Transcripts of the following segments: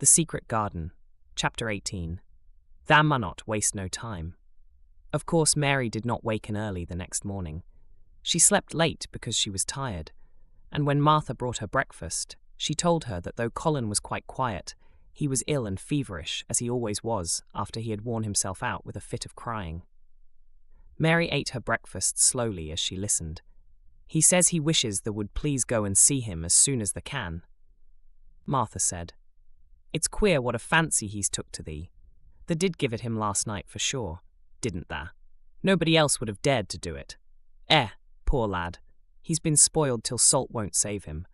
The Secret Garden, Chapter 18. Thou Munnot waste no time. Of course, Mary did not waken early the next morning. She slept late because she was tired, and when Martha brought her breakfast, she told her that though Colin was quite quiet, he was ill and feverish, as he always was after he had worn himself out with a fit of crying. Mary ate her breakfast slowly as she listened. He says he wishes thou would please go and see him as soon as thou can. Martha said, It's queer what a fancy he's took to thee. Thou did give it him last night for sure, didn't thou? Nobody else would have dared to do it. Poor lad, he's been spoiled till salt won't save him.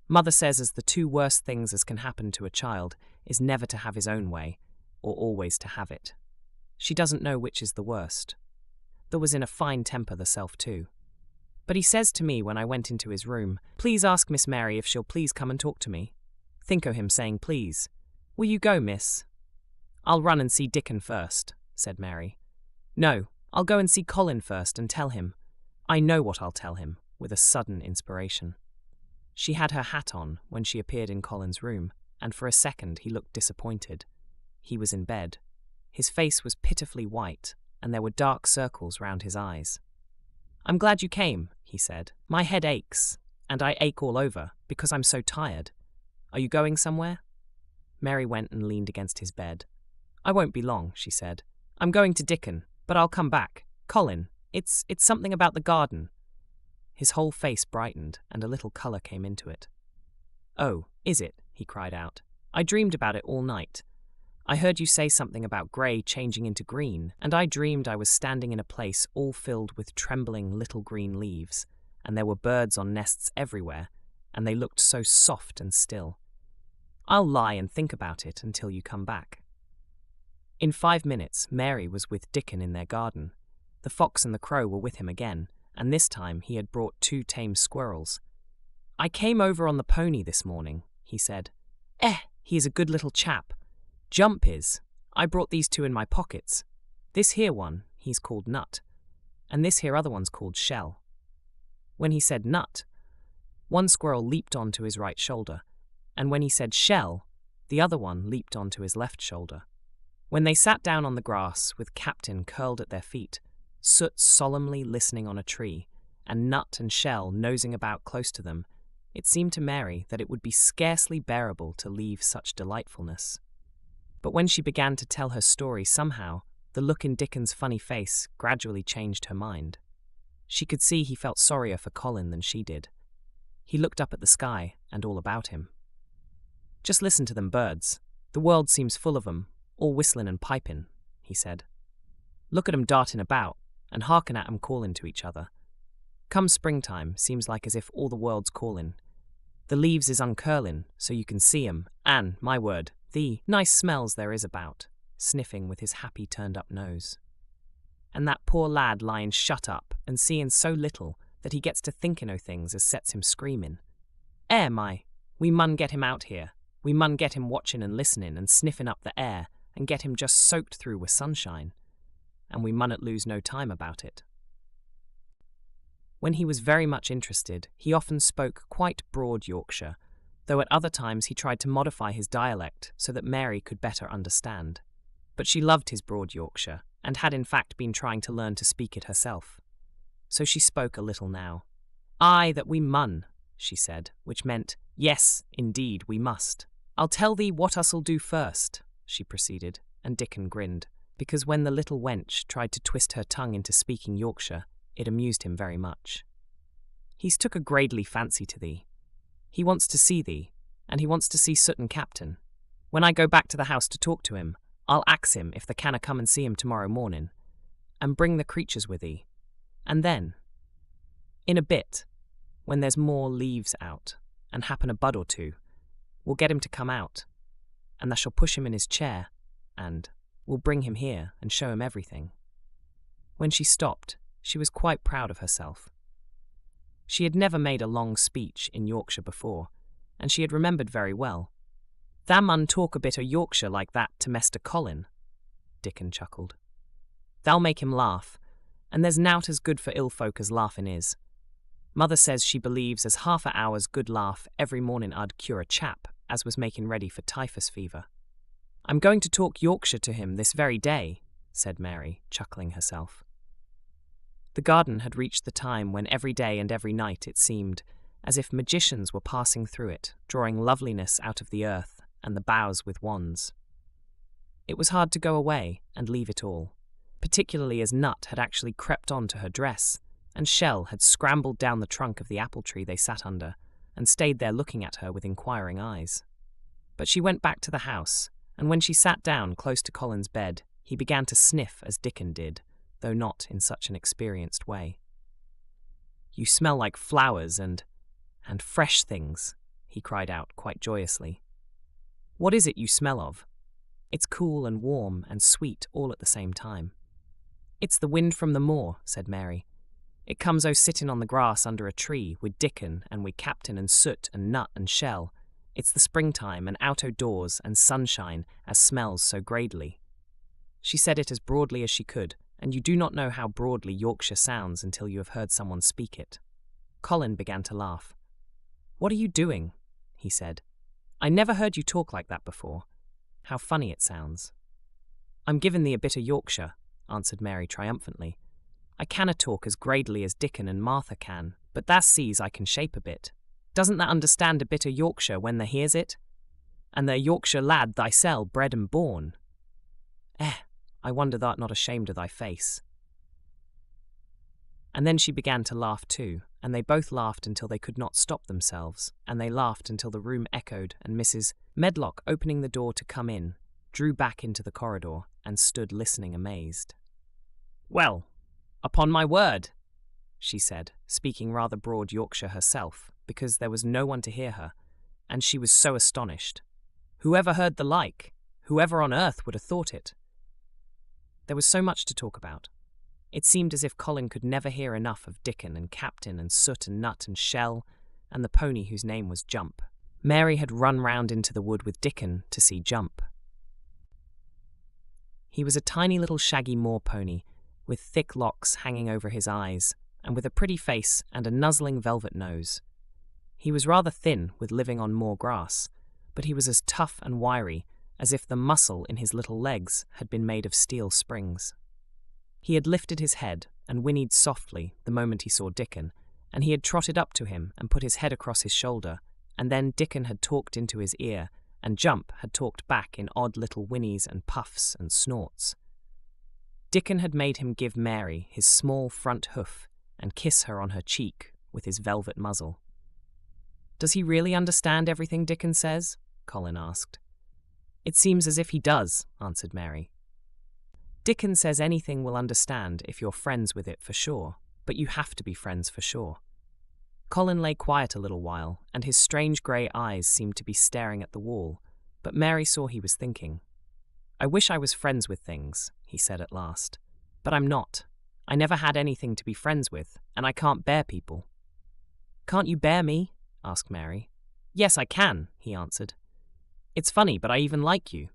Mother says as the two worst things as can happen to a child is never to have his own way, or always to have it. She doesn't know which is the worst. Thou was in a fine temper thyself too. But he says to me when I went into his room, Please ask Miss Mary if she'll please come and talk to me. Think o' him saying please. Will you go, miss? I'll run and see Dickon first, said Mary. No, I'll go and see Colin first and tell him. I know what I'll tell him, with a sudden inspiration. She had her hat on when she appeared in Colin's room, and for a second he looked disappointed. He was in bed. His face was pitifully white, and there were dark circles round his eyes. I'm glad you came, he said. My head aches, and I ache all over, because I'm so tired. Are you going somewhere? Mary went and leaned against his bed. I won't be long, she said. I'm going to Dickon, but I'll come back. Colin, it's something about the garden. His whole face brightened, and a little colour came into it. Oh, is it? He cried out. I dreamed about it all night. I heard you say something about grey changing into green, and I dreamed I was standing in a place all filled with trembling little green leaves, and there were birds on nests everywhere, and they looked so soft and still. I'll lie and think about it until you come back. In 5 minutes, Mary was with Dickon in their garden. The fox and the crow were with him again, and this time he had brought 2 tame squirrels. I came over on the pony this morning, he said. He is a good little chap. Jump is. I brought these 2 in my pockets. This here one, he's called Nut, and this here other one's called Shell. When he said Nut, one squirrel leaped onto his right shoulder, and when he said Shell, the other one leaped onto his left shoulder. When they sat down on the grass with Captain curled at their feet, Soot solemnly listening on a tree, and Nut and Shell nosing about close to them, it seemed to Mary that it would be scarcely bearable to leave such delightfulness. But when she began to tell her story somehow, the look in Dickon's funny face gradually changed her mind. She could see he felt sorrier for Colin than she did. He looked up at the sky and all about him. Just listen to them birds. The world seems full of 'em, all whistling and piping, he said. Look at 'em darting about, and hearken at 'em calling to each other. Come springtime, seems like as if all the world's calling. The leaves is uncurling, so you can see 'em, and, my word, the nice smells there is about, sniffing with his happy turned-up nose. And that poor lad lying shut up and seeing so little that he gets to thinking o' things as sets him screaming. We mun get him out here. We mun get him watching and listening and sniffing up the air and get him just soaked through with sunshine. And we munnot lose no time about it. When he was very much interested, he often spoke quite broad Yorkshire, though at other times he tried to modify his dialect so that Mary could better understand. But she loved his broad Yorkshire, and had in fact been trying to learn to speak it herself. So she spoke a little now. Aye, that we mun, she said, which meant, yes, indeed, we must. I'll tell thee what us'll do first, she proceeded, and Dickon grinned, because when the little wench tried to twist her tongue into speaking Yorkshire, it amused him very much. He's took a gradely fancy to thee. He wants to see thee, and he wants to see Soot and Captain. When I go back to the house to talk to him, I'll ax him if they canna come and see him tomorrow morning, and bring the creatures with thee. And then, in a bit, when there's more leaves out, and happen a bud or 2, we'll get him to come out, and thou shall push him in his chair, and we'll bring him here and show him everything. When she stopped, she was quite proud of herself. She had never made a long speech in Yorkshire before, and she had remembered very well. Thou mun talk a bit o' Yorkshire like that to Mester Colin, Dickon chuckled. Thou'll make him laugh, and there's nowt as good for ill folk as laughin' is. Mother says she believes as half a hour's good laugh every morning 'ud cure a chap as was making ready for typhus fever. I'm going to talk Yorkshire to him this very day, said Mary, chuckling herself. The garden had reached the time when every day and every night it seemed as if magicians were passing through it, drawing loveliness out of the earth and the boughs with wands. It was hard to go away and leave it all, particularly as Nut had actually crept on to her dress, and Shell had scrambled down the trunk of the apple tree they sat under and stayed there looking at her with inquiring eyes. But she went back to the house, and when she sat down close to Colin's bed, he began to sniff as Dickon did, though not in such an experienced way. "You smell like flowers and fresh things," he cried out quite joyously. "What is it you smell of? It's cool and warm and sweet all at the same time." "It's the wind from the moor," said Mary. "It comes sitting on the grass under a tree with Dickon and with Captain and Soot and Nut and Shell. It's the springtime and out o' doors and sunshine as smells so gradely." She said it as broadly as she could, and you do not know how broadly Yorkshire sounds until you have heard someone speak it. Colin began to laugh. "What are you doing?" he said. "I never heard you talk like that before. How funny it sounds." "I'm giving thee a bit of Yorkshire," answered Mary triumphantly. "I canna talk as gradely as Dickon and Martha can, but thou sees I can shape a bit. Doesn't thou understand a bit of Yorkshire when thou hears it? And the Yorkshire lad thysel bred and born. I wonder thou'rt not ashamed of thy face." And then she began to laugh too, and they both laughed until they could not stop themselves, and they laughed until the room echoed, and Mrs. Medlock, opening the door to come in, drew back into the corridor and stood listening amazed. "Well, upon my word," she said, speaking rather broad Yorkshire herself, because there was no one to hear her, and she was so astonished. "Whoever heard the like? Whoever on earth would have thought it?" There was so much to talk about. It seemed as if Colin could never hear enough of Dickon and Captain and Soot and Nut and Shell and the pony whose name was Jump. Mary had run round into the wood with Dickon to see Jump. He was a tiny little shaggy moor pony, with thick locks hanging over his eyes, and with a pretty face and a nuzzling velvet nose. He was rather thin with living on moor grass, but he was as tough and wiry as if the muscle in his little legs had been made of steel springs. He had lifted his head and whinnied softly the moment he saw Dickon, and he had trotted up to him and put his head across his shoulder, and then Dickon had talked into his ear, and Jump had talked back in odd little whinnies and puffs and snorts. Dickon had made him give Mary his small front hoof and kiss her on her cheek with his velvet muzzle. "Does he really understand everything Dickon says?" Colin asked. "It seems as if he does," answered Mary. "Dickon says anything will understand if you're friends with it for sure, but you have to be friends for sure." Colin lay quiet a little while, and his strange grey eyes seemed to be staring at the wall, but Mary saw he was thinking. "I wish I was friends with things," he said at last, "but I'm not. I never had anything to be friends with, and I can't bear people." "Can't you bear me?" asked Mary. "Yes, I can," he answered. "It's funny, but I even like you."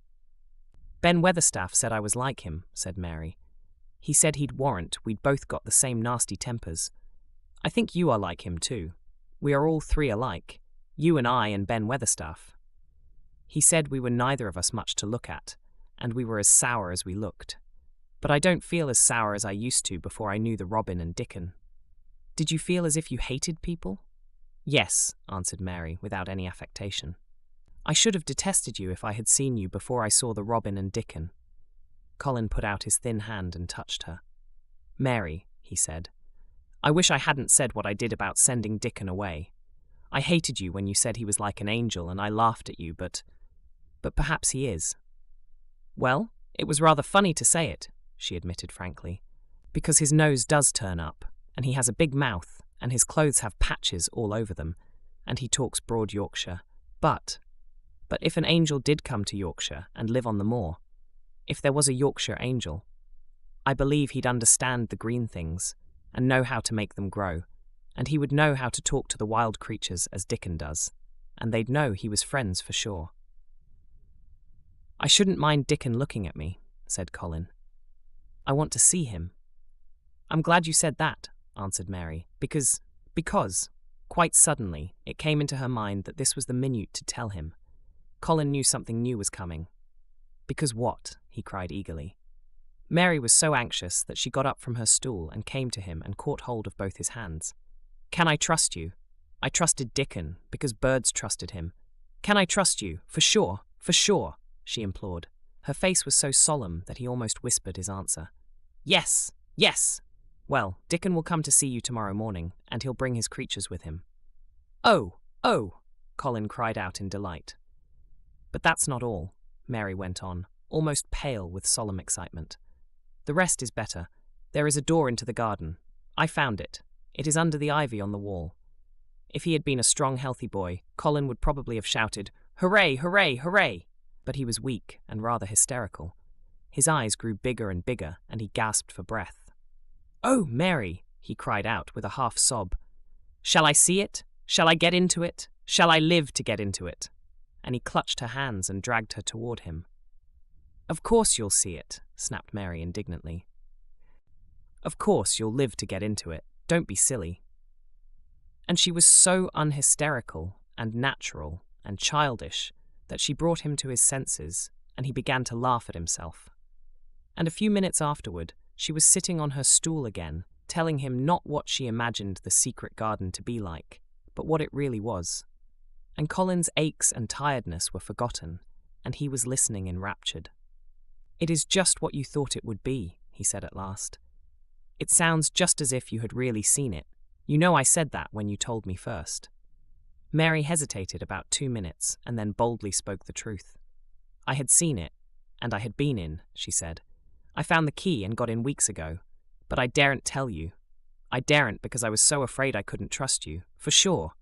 "Ben Weatherstaff said I was like him," said Mary. "He said he'd warrant we'd both got the same nasty tempers. I think you are like him too. We are all three alike, you and I and Ben Weatherstaff. He said we were neither of us much to look at, and we were as sour as we looked. But I don't feel as sour as I used to before I knew the Robin and Dickon." "Did you feel as if you hated people?" "Yes," answered Mary, without any affectation. "I should have detested you if I had seen you before I saw the Robin and Dickon." Colin put out his thin hand and touched her. "Mary," he said, "I wish I hadn't said what I did about sending Dickon away. I hated you when you said he was like an angel, and I laughed at you, but perhaps he is." "Well, it was rather funny to say it," she admitted frankly, "because his nose does turn up, and he has a big mouth, and his clothes have patches all over them, and he talks broad Yorkshire. But if an angel did come to Yorkshire and live on the moor, if there was a Yorkshire angel, I believe he'd understand the green things and know how to make them grow, and he would know how to talk to the wild creatures as Dickon does, and they'd know he was friends for sure." "I shouldn't mind Dickon looking at me," said Colin. "I want to see him." "I'm glad you said that," answered Mary, because, quite suddenly, it came into her mind that this was the minute to tell him. Colin knew something new was coming. Because what? He cried eagerly. Mary was so anxious that she got up from her stool and came to him and caught hold of both his hands. Can I trust you? I trusted Dickon, because birds trusted him. Can I trust you? For sure, she implored. Her face was so solemn that he almost whispered his answer. Yes, yes! Well, Dickon will come to see you tomorrow morning, and he'll bring his creatures with him. Oh, Colin cried out in delight. But that's not all, Mary went on, almost pale with solemn excitement. The rest is better. There is a door into the garden. I found it. It is under the ivy on the wall. If he had been a strong, healthy boy, Colin would probably have shouted, "Hooray, hooray, hooray!" But he was weak and rather hysterical. His eyes grew bigger and bigger, and he gasped for breath. "Oh, Mary!" he cried out with a half sob. "Shall I see it? Shall I get into it? Shall I live to get into it?" And he clutched her hands and dragged her toward him. "Of course you'll see it," snapped Mary indignantly. "Of course you'll live to get into it. Don't be silly." And she was so unhysterical and natural and childish that she brought him to his senses, and he began to laugh at himself. And a few minutes afterward, she was sitting on her stool again, telling him not what she imagined the secret garden to be like, but what it really was. And Colin's aches and tiredness were forgotten, and he was listening enraptured. "It is just what you thought it would be," he said at last. "It sounds just as if you had really seen it. You know I said that when you told me first." Mary hesitated about 2 minutes and then boldly spoke the truth. "I had seen it, and I had been in," she said. "I found the key and got in weeks ago, but I daren't tell you. I daren't because I was so afraid I couldn't trust you. For sure.